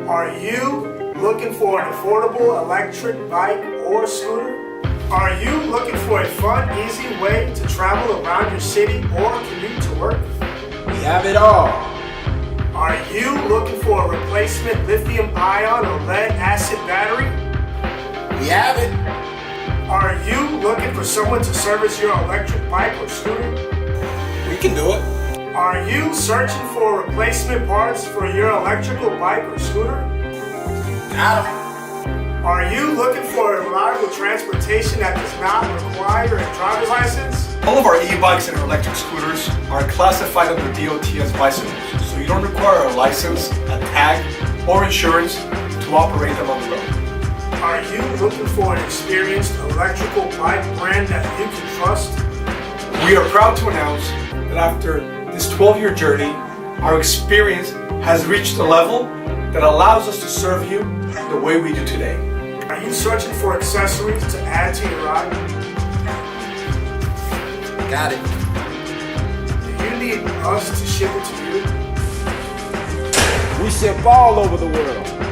Are you looking for an affordable electric bike or scooter? Are you looking for a fun, easy way to travel around your city or commute to work? We have it all. Are you looking for a replacement lithium-ion or lead-acid battery? We have it. Are you looking for someone to service your electric bike or scooter? We can do it. Are you searching for replacement parts for your electrical bike or scooter? Got 'em. Are you looking for a reliable transportation that does not require a driver's license? All of our e-bikes and electric scooters are classified under DOT as bicycles, so you don't require a license, a tag, or insurance to operate them on the road. Are you looking for an experienced electrical bike brand that you can trust? We are proud to announce that after this 12-year journey, our experience has reached a level that allows us to serve you the way we do today. Are you searching for accessories to add to your ride? Got it. Do you need us to ship it to you? We ship all over the world.